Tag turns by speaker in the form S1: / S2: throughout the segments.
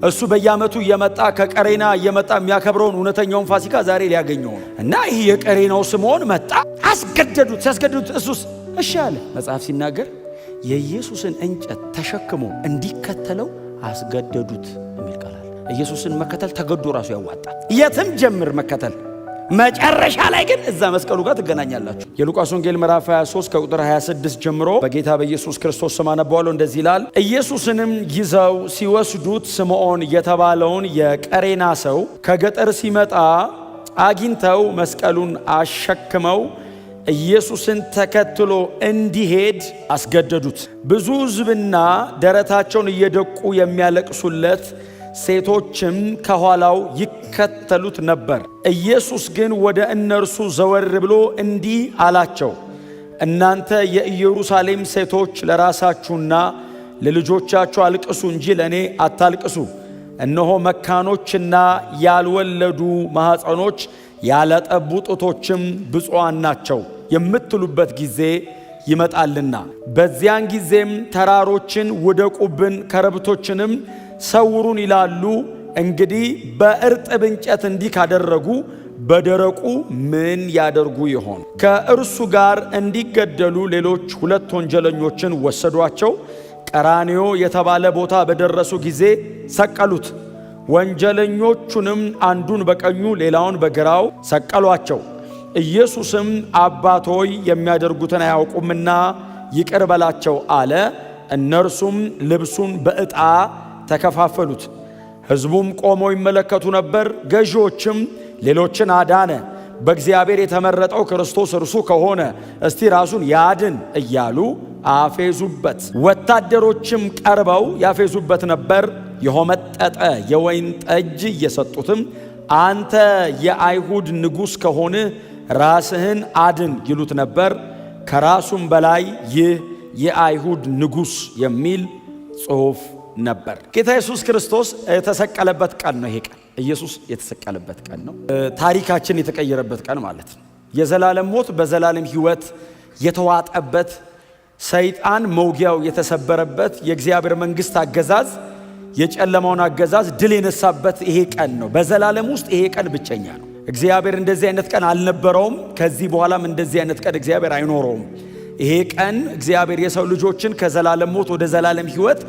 S1: እሱ በየዓመቱ እየመጣ ከቀሬና እየመጣ የሚያከብረውን እውነተኛውን ፋሲካ ዛሬ ሊያገኘው ነው። እና ይህ የቀሬናው ስምዖን መጣ። አስገደዱት። ሲያስገድዱት እሱስ እሺ አለ። መጽሐፍ ሲናገር የኢየሱስን እንጨት ተሸክሞ እንዲከተለው አስገደዱት የሚል ቃል አለ። ኢየሱስን መከተል ተገዶ ራሱ ያዋጣል። የትም ጀምር መከተል፣ መጨረሻ ላይ ግን እዛ መስቀሉ ጋር ትገናኛላችሁ። የሉቃስ ወንጌል ምዕራፍ 23 ከቁጥር 26 ጀምሮ በጌታ በኢየሱስ ክርስቶስ ስም አነባዋለሁ። እንደዚህ ይላል። ኢየሱስንም ይዘው ሲወስዱት ስምዖን የተባለውን የቀሬና ሰው ከገጠር ሲመጣ አግኝተው መስቀሉን አሸክመው ኢየሱስን ተከትሎ እንዲሄድ አስገደዱት። ብዙ ሕዝብና ደረታቸውን እየደቁ የሚያለቅሱለት ሴቶችም ከኋላው ይከተሉት ነበር። ኢየሱስ ግን ወደ እነርሱ ዘወር ብሎ እንዲህ አላቸው፣ እናንተ የኢየሩሳሌም ሴቶች ለራሳችሁና ለልጆቻችሁ አልቅሱ እንጂ ለእኔ አታልቅሱ። እነሆ መካኖችና ያልወለዱ ማኅፀኖች ያላጠቡ ጡቶችም ብፁዓን ናቸው የምትሉበት ጊዜ ይመጣልና፣ በዚያን ጊዜም ተራሮችን ውደቁብን፣ ኮረብቶችንም ሰውሩን ይላሉ። እንግዲህ በእርጥብ እንጨት እንዲህ ካደረጉ በደረቁ ምን ያደርጉ ይሆን? ከእርሱ ጋር እንዲገደሉ ሌሎች 2 ወንጀለኞችን ወሰዷቸው። ቀራንዮ የተባለ ቦታ በደረሱ ጊዜ ሰቀሉት። ወንጀለኞቹንም አንዱን በቀኙ ሌላውን በግራው ሰቀሏቸው። ኢየሱስም አባት ሆይ የሚያደርጉትን አያውቁምና ይቅር በላቸው አለ። እነርሱም ልብሱን በዕጣ ተከፋፈሉት። ሕዝቡም ቆመው ይመለከቱ ነበር። ገዢዎችም ሌሎችን አዳነ፣ በእግዚአብሔር የተመረጠው ክርስቶስ እርሱ ከሆነ እስቲ ራሱን ያድን እያሉ አፌዙበት። ወታደሮችም ቀርበው ያፌዙበት ነበር። የሆመጠጠ የወይን ጠጅ እየሰጡትም አንተ የአይሁድ ንጉሥ ከሆንህ ራስህን አድን ይሉት ነበር። ከራሱም በላይ ይህ የአይሁድ ንጉሥ የሚል ጽሑፍ ነበር። ጌታ ኢየሱስ ክርስቶስ የተሰቀለበት ቀን ነው። ይሄ ቀን ኢየሱስ የተሰቀለበት ቀን ነው። ታሪካችን የተቀየረበት ቀን ማለት ነው። የዘላለም ሞት በዘላለም ሕይወት የተዋጠበት፣ ሰይጣን መውጊያው የተሰበረበት፣ የእግዚአብሔር መንግሥት አገዛዝ የጨለማውን አገዛዝ ድል የነሳበት ይሄ ቀን ነው። በዘላለም ውስጥ ይሄ ቀን ብቸኛ ነው። እግዚአብሔር እንደዚህ አይነት ቀን አልነበረውም። ከዚህ በኋላም እንደዚህ አይነት ቀን እግዚአብሔር አይኖረውም። ይሄ ቀን እግዚአብሔር የሰው ልጆችን ከዘላለም ሞት ወደ ዘላለም ሕይወት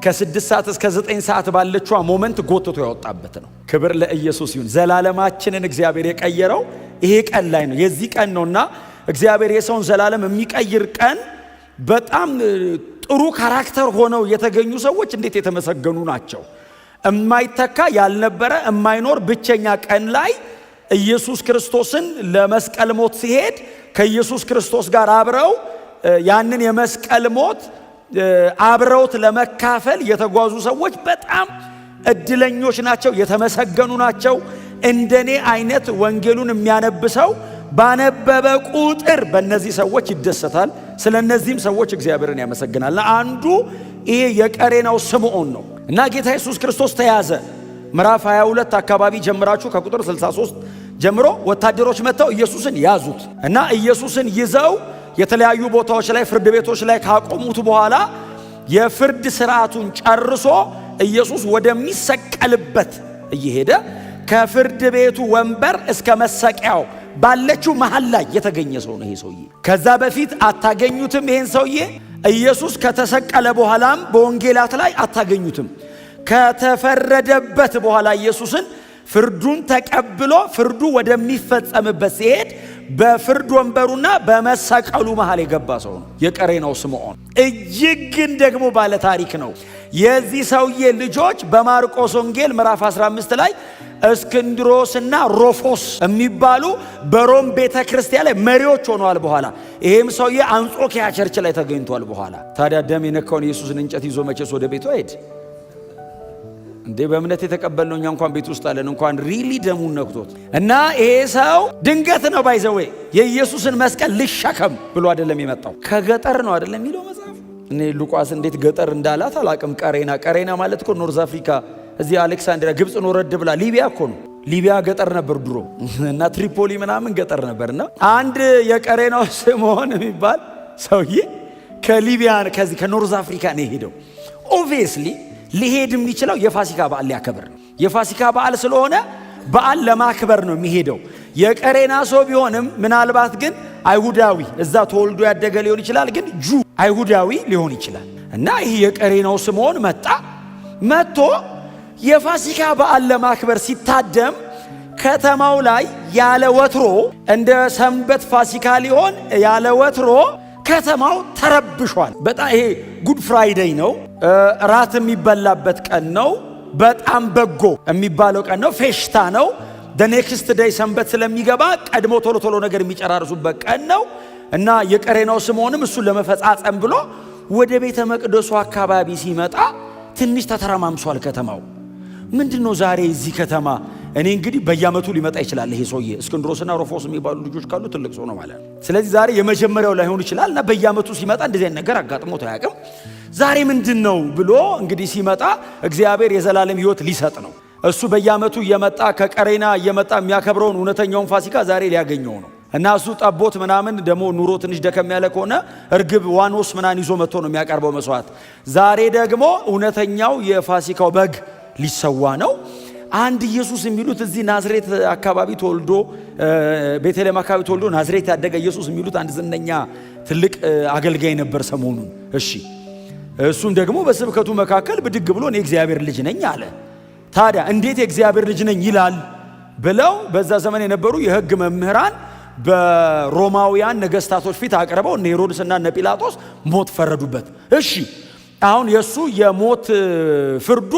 S1: ከ6 ሰዓት እስከ 9 ሰዓት ባለችዋ ሞመንት ጎትቶ ያወጣበት ነው። ክብር ለኢየሱስ ይሁን። ዘላለማችንን እግዚአብሔር የቀየረው ይሄ ቀን ላይ ነው። የዚህ ቀን ነውና እግዚአብሔር የሰውን ዘላለም የሚቀይር ቀን በጣም ጥሩ ካራክተር ሆነው የተገኙ ሰዎች እንዴት የተመሰገኑ ናቸው። እማይተካ ያልነበረ እማይኖር ብቸኛ ቀን ላይ ኢየሱስ ክርስቶስን ለመስቀል ሞት ሲሄድ ከኢየሱስ ክርስቶስ ጋር አብረው ያንን የመስቀል ሞት አብረውት ለመካፈል የተጓዙ ሰዎች በጣም እድለኞች ናቸው፣ የተመሰገኑ ናቸው። እንደኔ አይነት ወንጌሉን የሚያነብሰው ባነበበ ቁጥር በእነዚህ ሰዎች ይደሰታል። ስለ እነዚህም ሰዎች እግዚአብሔርን ያመሰግናል። አንዱ ይሄ የቀሬናው ስምዖን ነው እና ጌታ ኢየሱስ ክርስቶስ ተያዘ። ምዕራፍ 22 አካባቢ ጀምራችሁ ከቁጥር 63 ጀምሮ ወታደሮች መጥተው ኢየሱስን ያዙት እና ኢየሱስን ይዘው የተለያዩ ቦታዎች ላይ ፍርድ ቤቶች ላይ ካቆሙት በኋላ የፍርድ ስርዓቱን ጨርሶ ኢየሱስ ወደሚሰቀልበት እየሄደ ከፍርድ ቤቱ ወንበር እስከ መሰቂያው ባለችው መሃል ላይ የተገኘ ሰው ነው ይሄ ሰውዬ። ከዛ በፊት አታገኙትም። ይሄን ሰውዬ ኢየሱስ ከተሰቀለ በኋላም በወንጌላት ላይ አታገኙትም። ከተፈረደበት በኋላ ኢየሱስን ፍርዱን ተቀብሎ ፍርዱ ወደሚፈጸምበት ሲሄድ በፍርድ ወንበሩና በመሰቀሉ መሃል የገባ ሰው ነው የቀሬናው ስምዖን። እጅግ ግን ደግሞ ባለ ታሪክ ነው። የዚህ ሰውዬ ልጆች በማርቆስ ወንጌል ምዕራፍ 15 ላይ እስክንድሮስና ሮፎስ የሚባሉ በሮም ቤተ ክርስቲያን ላይ መሪዎች ሆነዋል። በኋላ ይሄም ሰውዬ አንጾኪያ ቸርች ላይ ተገኝቷል። በኋላ ታዲያ ደም የነካውን ኢየሱስን እንጨት ይዞ መቼስ ወደ ቤቱ ሄድ እንዴ? በእምነት የተቀበልነው እኛ እንኳን ቤት ውስጥ አለን፣ እንኳን ሪሊ ደሙን ነክቶት እና ይሄ ሰው ድንገት ነው ባይዘዌ የኢየሱስን መስቀል ልሸከም ብሎ አይደለም የመጣው። ከገጠር ነው አይደለም የሚለው መጽሐፍ። እኔ ሉቃስ እንዴት ገጠር እንዳላት አላቅም። ቀሬና ማለት እኮ ኖርዝ አፍሪካ እዚህ አሌክሳንድሪያ ግብፅ ነው ረድ ብላ ሊቢያ እኮ ነው። ሊቢያ ገጠር ነበር ድሮ እና ትሪፖሊ ምናምን ገጠር ነበርና አንድ የቀሬናው ስምዖን የሚባል ሰውዬ ከሊቢያ ከዚህ ከኖርዝ አፍሪካ ነው የሄደው። ኦብቪየስሊ ሊሄድ የሚችለው የፋሲካ በዓል ሊያከብር ነው። የፋሲካ በዓል ስለሆነ በዓል ለማክበር ነው የሚሄደው። የቀሬና ሰው ቢሆንም ምናልባት ግን አይሁዳዊ እዛ ተወልዶ ያደገ ሊሆን ይችላል፣ ግን አይሁዳዊ ሊሆን ይችላል። እና ይህ የቀሬናው ስምዖን መጥቶ የፋሲካ በዓል ለማክበር ሲታደም ከተማው ላይ ያለ ወትሮ እንደ ሰንበት ፋሲካ ሊሆን ያለ ወትሮ ከተማው ተረብሿል። በጣም ይሄ ጉድ ፍራይዴይ ነው፣ ራት የሚበላበት ቀን ነው፣ በጣም በጎ የሚባለው ቀን ነው፣ ፌሽታ ነው። ኔክስት ዴይ ሰንበት ስለሚገባ ቀድሞ ቶሎ ነገር የሚጨራርሱበት ቀን ነው። እና የቀሬናው ስምዖንም እሱን ለመፈጻጸም ብሎ ወደ ቤተ መቅደሱ አካባቢ ሲመጣ ትንሽ ተተረማምሷል ከተማው። ምንድነው ዛሬ እዚህ ከተማ? እኔ እንግዲህ በየዓመቱ ሊመጣ ይችላል ይሄ ሰውዬ። እስክንድሮስና ሮፎስ የሚባሉ ልጆች ካሉ ትልቅ ሰው ነው ማለት ነው። ስለዚህ ዛሬ የመጀመሪያው ላይሆን ይችላል እና በየዓመቱ ሲመጣ እንደዚህ አይነት ነገር አጋጥሞት አያውቅም። ዛሬ ምንድነው ብሎ እንግዲህ ሲመጣ እግዚአብሔር የዘላለም ሕይወት ሊሰጥ ነው። እሱ በየዓመቱ እየመጣ ከቀሬና እየመጣ የሚያከብረውን እውነተኛውን ፋሲካ ዛሬ ሊያገኘው ነው። እና እሱ ጠቦት ምናምን ደግሞ ኑሮ ትንሽ ደከም ያለ ከሆነ እርግብ ዋኖስ ምናምን ይዞ መጥቶ ነው የሚያቀርበው መስዋዕት። ዛሬ ደግሞ እውነተኛው የፋሲካው በግ ሊሰዋ ነው። አንድ ኢየሱስ የሚሉት እዚህ ናዝሬት አካባቢ ተወልዶ ቤተልሔም አካባቢ ተወልዶ ናዝሬት ያደገ ኢየሱስ የሚሉት አንድ ዝነኛ ትልቅ አገልጋይ ነበር ሰሞኑን። እሺ እሱም ደግሞ በስብከቱ መካከል ብድግ ብሎ እኔ እግዚአብሔር ልጅ ነኝ አለ። ታዲያ እንዴት የእግዚአብሔር ልጅ ነኝ ይላል ብለው በዛ ዘመን የነበሩ የሕግ መምህራን በሮማውያን ነገስታቶች ፊት አቅርበው እነ ሄሮድስና እነ ጲላጦስ ሞት ፈረዱበት። እሺ አሁን የሱ የሞት ፍርዱ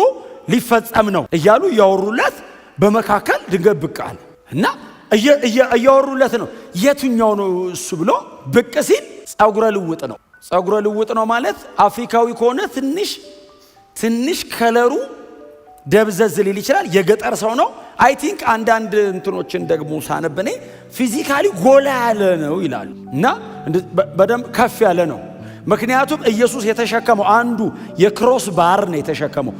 S1: ሊፈጸም ነው እያሉ እያወሩለት በመካከል ድንገት ብቅ አለ እና እያወሩለት ነው። የትኛው ነው እሱ ብሎ ብቅ ሲል ጸጉረ ልውጥ ነው። ጸጉረ ልውጥ ነው ማለት አፍሪካዊ ከሆነ ትንሽ ከለሩ ደብዘዝ ሊል ይችላል። የገጠር ሰው ነው። አይ ቲንክ አንዳንድ እንትኖችን ደግሞ ሳነብኔ ፊዚካሊ ጎላ ያለ ነው ይላሉ እና በደንብ ከፍ ያለ ነው። ምክንያቱም ኢየሱስ የተሸከመው አንዱ የክሮስ ባር ነው የተሸከመው።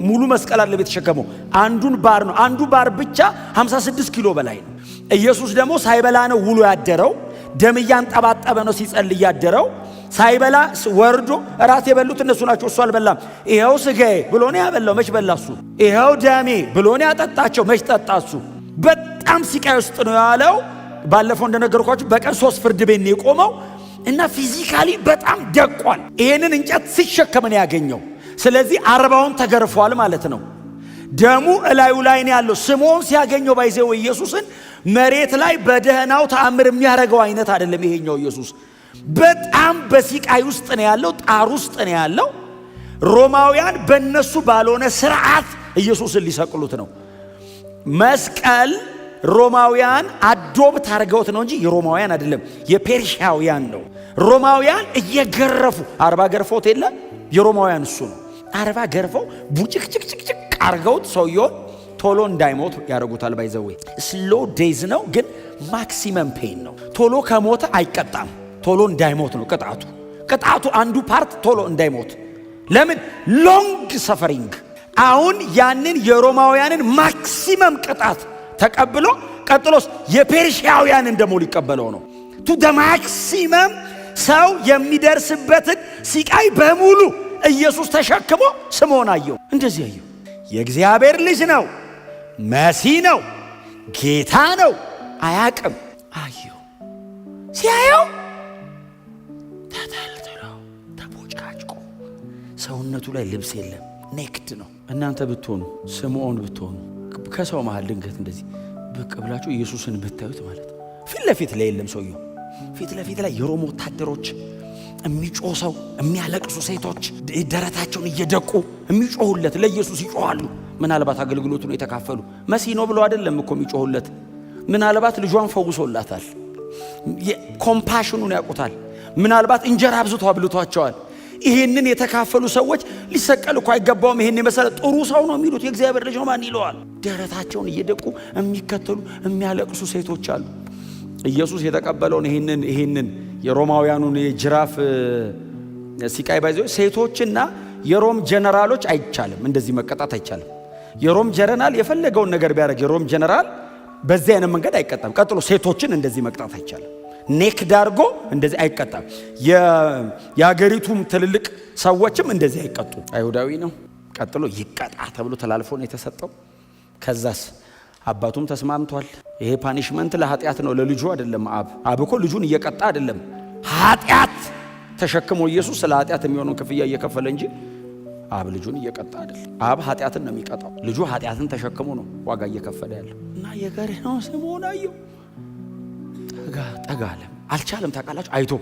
S1: ሙሉ መስቀል አለ የተሸከመው አንዱን ባር ነው። አንዱ ባር ብቻ 56 ኪሎ በላይ ነው። ኢየሱስ ደግሞ ሳይበላ ነው ውሎ ያደረው። ደም እያንጠባጠበ ነው ሲጸልይ ያደረው። ሳይበላ ወርዶ እራት የበሉት እነሱ ናቸው፣ እሱ አልበላም። ይኸው ስጋዬ ብሎ ነው ያበላው፣ መች በላ እሱ? ይኸው ደሜ ብሎ ነው ያጠጣቸው፣ መች ጠጣ እሱ? በጣም ሲቃይ ውስጥ ነው ያለው። ባለፈው እንደነገርኳችሁ በቀን 3 ፍርድ ቤት ነው የቆመው እና ፊዚካሊ በጣም ደቋል። ይሄንን እንጨት ሲሸከም ነው ያገኘው። ስለዚህ 40ውን ተገርፏል ማለት ነው። ደሙ እላዩ ላይ ነው ያለው። ስምዖን ሲያገኘው ባይዘው ኢየሱስን መሬት ላይ በደህናው ተአምር የሚያደርገው አይነት አይደለም። ይሄኛው ኢየሱስ በጣም በሲቃይ ውስጥ ነው ያለው፣ ጣር ውስጥ ነው ያለው። ሮማውያን በእነሱ ባልሆነ ስርዓት ኢየሱስን ሊሰቅሉት ነው። መስቀል ሮማውያን አዶብት አድርገውት ነው እንጂ የሮማውያን አይደለም፣ የፔርሺያውያን ነው። ሮማውያን እየገረፉ 40 ገርፎት የለ የሮማውያን እሱ ነው። 40 ገርፈው ቡጭቅጭቅጭቅ አርገውት ሰውየውን ቶሎ እንዳይሞት ያደርጉታል። ባይዘዌ ስሎ ዴዝ ነው ግን ማክሲመም ፔን ነው። ቶሎ ከሞተ አይቀጣም፣ ቶሎ እንዳይሞት ነው ቅጣቱ አንዱ ፓርት ቶሎ እንዳይሞት። ለምን? ሎንግ ሰፈሪንግ። አሁን ያንን የሮማውያንን ማክሲመም ቅጣት ተቀብሎ ቀጥሎስ የፔርሺያውያንን ደግሞ ሊቀበለው ነው። ቱ ደ ማክሲመም ሰው የሚደርስበትን ሲቃይ በሙሉ ኢየሱስ ተሸክሞ ስምዖን አየው። እንደዚህ አየው። የእግዚአብሔር ልጅ ነው፣ መሲህ ነው፣ ጌታ ነው። አያቅም። አየው። ሲያየው ተተልትሎ ተቦጫጭቆ ሰውነቱ ላይ ልብስ የለም፣ ኔክድ ነው። እናንተ ብትሆኑ ስምዖን ብትሆኑ ከሰው መሃል ድንገት እንደዚህ ብቅ ብላችሁ ኢየሱስን ብታዩት ማለት ነው። ፊት ለፊት ላይ የለም ሰውየው። ፊት ለፊት ላይ የሮም ወታደሮች፣ የሚጮህ ሰው፣ የሚያለቅሱ ሴቶች ደረታቸውን እየደቁ የሚጮሁለት ለኢየሱስ ይጮሃሉ። ምናልባት አገልግሎቱን የተካፈሉ መሲህ ነው ብሎ አይደለም እኮ የሚጮሁለት። ምናልባት ልጇን ፈውሶላታል፣ ኮምፓሽኑን ያውቁታል። ምናልባት እንጀራ አብዝቶ አብልቷቸዋል። ይሄንን የተካፈሉ ሰዎች ሊሰቀል እኮ አይገባውም፣ ይሄን የመሰለ ጥሩ ሰው ነው የሚሉት የእግዚአብሔር ልጅ ነው ማን ይለዋል? ደረታቸውን እየደቁ የሚከተሉ የሚያለቅሱ ሴቶች አሉ። ኢየሱስ የተቀበለውን ይሄንን የሮማውያኑን የጅራፍ ሲቃይ ባይዘው ሴቶችና የሮም ጀነራሎች አይቻልም፣ እንደዚህ መቀጣት አይቻልም። የሮም ጀነራል የፈለገውን ነገር ቢያደርግ የሮም ጀነራል በዚህ አይነት መንገድ አይቀጣም። ቀጥሎ ሴቶችን እንደዚህ መቅጣት አይቻልም። ኔክ ዳርጎ እንደዚህ አይቀጣም። የሀገሪቱም ትልልቅ ሰዎችም እንደዚህ አይቀጡ። አይሁዳዊ ነው፣ ቀጥሎ ይቀጣ ተብሎ ተላልፎ ነው የተሰጠው። ከዛስ አባቱም ተስማምቷል። ይሄ ፓኒሽመንት ለኃጢአት ነው፣ ለልጁ አይደለም። አብ እኮ ልጁን እየቀጣ አይደለም፣ ኃጢአት ተሸክሞ ኢየሱስ ስለ ኃጢአት የሚሆነውን ክፍያ እየከፈለ እንጂ አብ ልጁን እየቀጣ አይደለም። አብ ኃጢአትን ነው የሚቀጣው፣ ልጁ ኃጢአትን ተሸክሞ ነው ዋጋ እየከፈለ ያለው። እና የቀሬናው ስምዖን አየው፣ ጠጋ አለ። አልቻለም። ታውቃላችሁ፣ አይቶ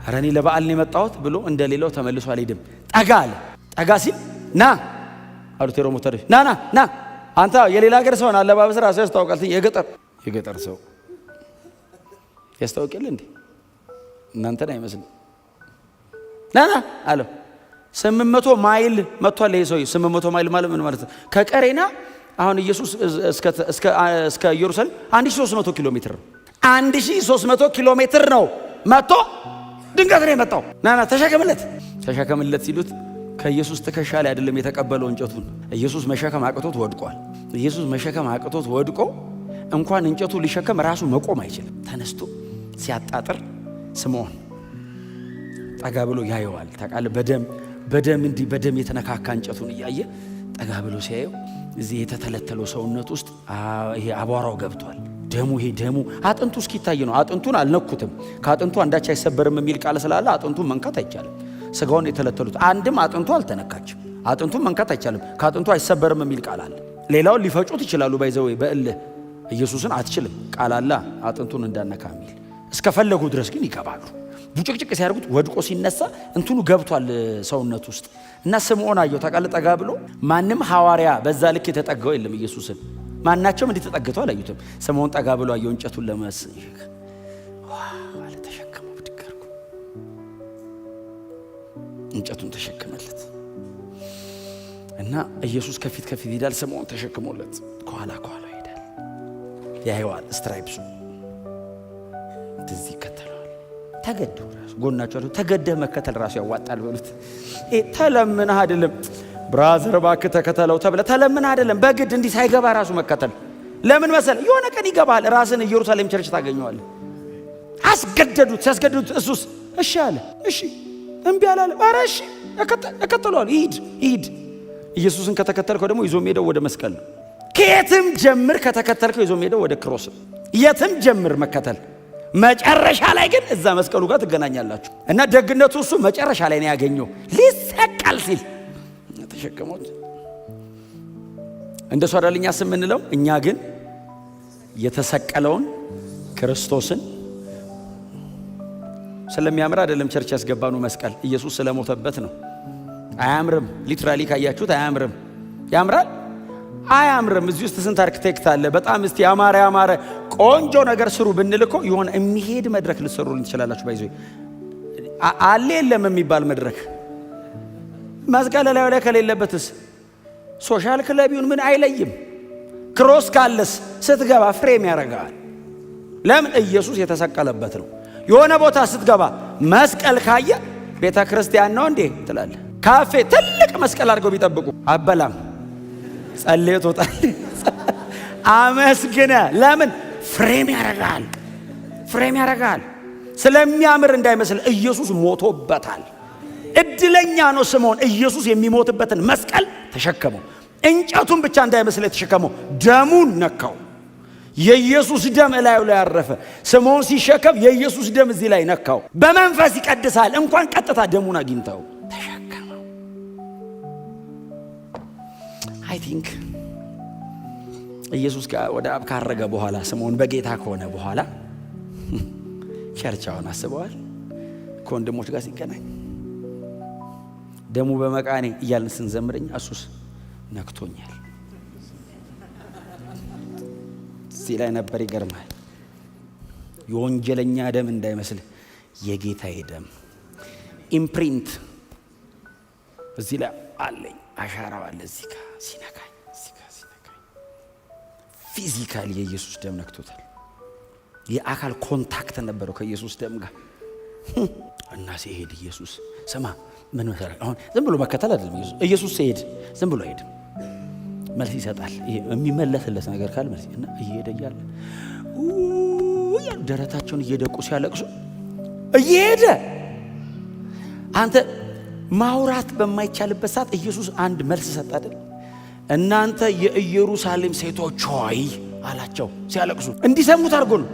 S1: ኧረ እኔ ለበዓል ነው የመጣሁት ብሎ እንደሌላው ተመልሶ አልሄድም። ጠጋ አለ። ጠጋ ሲል ና አሉት የሮሞተሮች ና አንተ የሌላ ሀገር ሰው ነህ፣ አለባበስ ራሱ ያስታውቃል። የገጠር ሰው ያስታውቃል እንዴ? እናንተን አይመስልም። ና አለው። 800 ማይል መጥቷል ይሄ ሰው። 800 ማይል ማለት ምን ማለት ነው? ከቀሬና አሁን ኢየሱስ እስከ ኢየሩሳሌም 1300 ኪሎ ሜትር ነው። 1300 ኪሎ ሜትር ነው መጥቶ ድንገት ነው የመጣው። ና ተሸከምለት ሲሉት ከኢየሱስ ትከሻ ላይ አይደለም የተቀበለው እንጨቱን። ኢየሱስ መሸከም አቅቶት ወድቋል። ኢየሱስ መሸከም አቅቶት ወድቆ እንኳን እንጨቱ ሊሸከም ራሱ መቆም አይችልም። ተነስቶ ሲያጣጥር ስምዖን ጠጋ ብሎ ያየዋል። ታውቃለህ፣ በደም የተነካካ እንጨቱን እያየ ጠጋ ብሎ ሲያየው እዚህ የተተለተለው ሰውነት ውስጥ ይሄ አቧራው ገብቷል። ደሙ አጥንቱ እስኪታይ ነው። አጥንቱን አልነኩትም። ከአጥንቱ አንዳች አይሰበርም የሚል ቃል ስላለ አጥንቱን መንካት አይቻልም። ስጋውን የተለተሉት አንድም አጥንቱ አልተነካችም። አጥንቱን መንካት አይቻልም። ከአጥንቱ አይሰበርም የሚል ቃል አለ። ሌላውን ሊፈጩት ይችላሉ። ባይዘው በእልህ ኢየሱስን አትችልም ቃል አለ አጥንቱን እንዳነካ የሚል እስከፈለጉ ድረስ ግን ይገባሉ። ቡጭቅጭቅ ሲያደርጉት ወድቆ ሲነሳ እንትኑ ገብቷል ሰውነት ውስጥ። እና ስምዖን አየው። ታውቃለህ፣ ጠጋ ብሎ ማንም ሐዋርያ በዛ ልክ የተጠጋው የለም ኢየሱስን። ማናቸውም እንዲህ ተጠግተው አላዩትም። ስምዖን ጠጋ ብሎ አየው። እንጨቱን ለመስሸክ አለ። ተሸከመው፣ ብድግ አድርጎ እንጨቱን ተሸከመለት። እና ኢየሱስ ከፊት ይሄዳል። ስምዖን ተሸክሞለት ከኋላ ይሄዳል። ያየዋል። ስትራይፕሱ እንደዚህ ይከተለዋል። ተገደው ራሱ ጎናቸው ተገደህ መከተል ራሱ ያዋጣል በሉት። ተለምነህ አይደለም ብራዘር እባክህ ተከተለው ተብለህ ተለምነህ አይደለም፣ በግድ እንዲህ ሳይገባ ራሱ መከተል። ለምን መሰለህ? የሆነ ቀን ይገባል። ራስን ኢየሩሳሌም ቸርች ታገኘዋለህ። ሲያስገድዱት እሱስ እሺ አለ። እሺ እምቢ አላለም። ኧረ እሺ እከተለዋለሁ። ይሂድ። ኢየሱስን ከተከተልከው ደግሞ ይዞ ሄደው ወደ መስቀል ነው። ከየትም ጀምር ከተከተልከው ይዞ ሄደው ወደ ክሮስ። የትም ጀምር መከተል፣ መጨረሻ ላይ ግን እዛ መስቀሉ ጋር ትገናኛላችሁ። እና ደግነቱ እሱ መጨረሻ ላይ ነው ያገኘው። ሊሰቀል ሲል ተሸከሞት። እንደሱ አይደለኛ ስምንለው። እኛ ግን የተሰቀለውን ክርስቶስን ስለሚያምር አይደለም ቸርች ያስገባኑ መስቀል ኢየሱስ ስለሞተበት ነው። አያምርም? ሊትራሊ ካያችሁት አያምርም? ያምራል? አያምርም? እዚህ ውስጥ ስንት አርክቴክት አለ። በጣም እስቲ ያማረ ቆንጆ ነገር ስሩ ብንልኮ የሆነ የሚሄድ መድረክ ልትሰሩልን ትችላላችሁ። ባይዞ አለ የለም የሚባል መድረክ መስቀል ላይ ከሌለበትስ ሶሻል ክለቢውን ምን አይለይም። ክሮስ ካለስ ስትገባ ፍሬም ያደርጋል። ለምን? ኢየሱስ የተሰቀለበት ነው። የሆነ ቦታ ስትገባ መስቀል ካየ ቤተ ክርስቲያን ነው እንዴ ትላለህ። ካፌ ትልቅ መስቀል አድርገው ቢጠብቁ አበላም ጸልየ ተወጣል አመስግነ። ለምን? ፍሬም ያደርጋል። ስለሚያምር እንዳይመስል ኢየሱስ ሞቶበታል። እድለኛ ነው ስምዖን ኢየሱስ የሚሞትበትን መስቀል ተሸከመው። እንጨቱን ብቻ እንዳይመስል የተሸከመው ደሙን ነካው። የኢየሱስ ደም እላዩ ላይ ያረፈ። ስምዖን ሲሸከም የኢየሱስ ደም እዚህ ላይ ነካው። በመንፈስ ይቀድሳል። እንኳን ቀጥታ ደሙን አግኝተው ተሸከመው። አይ ቲንክ ኢየሱስ ወደ አብ ካረገ በኋላ ስምዖን በጌታ ከሆነ በኋላ ቸርቻውን አስበዋል። ከወንድሞች ጋር ሲገናኝ ደሙ በመቃኔ እያልን ስንዘምረኝ እሱስ ነክቶኛል። እዚህ ላይ ነበር። ይገርማል። የወንጀለኛ ደም እንዳይመስል የጌታዬ ደም ኢምፕሪንት እዚህ ላይ አለኝ። አሻራው አለ እዚህ ጋር ሲነካኝ ፊዚካሊ የኢየሱስ ደም ነክቶታል። የአካል ኮንታክት ነበረው ከኢየሱስ ደም ጋር እና ሲሄድ ኢየሱስ ስማ ምን መሰለህ፣ አሁን ዝም ብሎ መከተል አይደለም። ኢየሱስ ሲሄድ ዝም ብሎ አይሄድም፣ መልስ ይሰጣል። የሚመለስለት ነገር ካለ መልስ እና እየሄደ እያለ ደረታቸውን እየደቁ ሲያለቅሱ እየሄደ አንተ ማውራት በማይቻልበት ሰዓት ኢየሱስ አንድ መልስ ሰጠ አይደል? እናንተ የኢየሩሳሌም ሴቶች ሆይ አላቸው ሲያለቅሱ እንዲሰሙት አድርጎ ነው።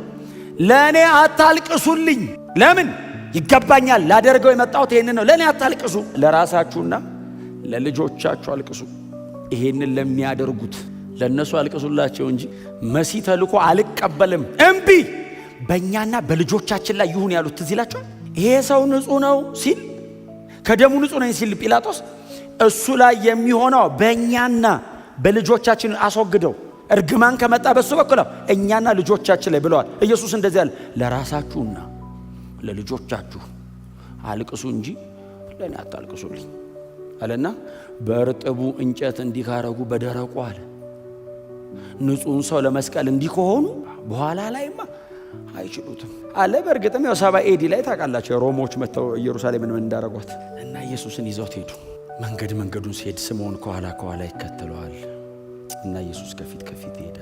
S1: ለእኔ አታልቅሱልኝ። ለምን? ይገባኛል ላደርገው የመጣሁት ይሄንን ነው። ለእኔ አታልቅሱ፣ ለራሳችሁና ለልጆቻችሁ አልቅሱ። ይሄንን ለሚያደርጉት ለነሱ አልቅሱላቸው እንጂ መሲህ ተልኮ አልቀበልም እምቢ በእኛና በልጆቻችን ላይ ይሁን ያሉት ትዝ ይላችኋል። ይሄ ሰው ንጹሕ ነው ሲል ከደሙ ንጹሕ ነኝ ሲል ጲላጦስ እሱ ላይ የሚሆነው በእኛና በልጆቻችን አስወግደው እርግማን ከመጣ በሱ በኩል እኛና ልጆቻችን ላይ ብለዋል። ኢየሱስ እንደዚህ ያለ ለራሳችሁና ለልጆቻችሁ አልቅሱ እንጂ ለእኔ አታልቅሱልኝ አለና በእርጥቡ እንጨት እንዲካረጉ በደረቁ አለ። ንጹሕን ሰው ለመስቀል እንዲሆኑ በኋላ ላይማ አይችሉትም አለ። በእርግጥም ያው 70 ኤዲ ላይ ታውቃላችሁ ሮሞች መጥተው ኢየሩሳሌምን ምን እንዳረጓት እና ኢየሱስን ይዘውት ሄዱ። መንገዱን ሲሄድ ስምዖን ከኋላ ይከተለዋል እና ኢየሱስ ከፊት ይሄዳል።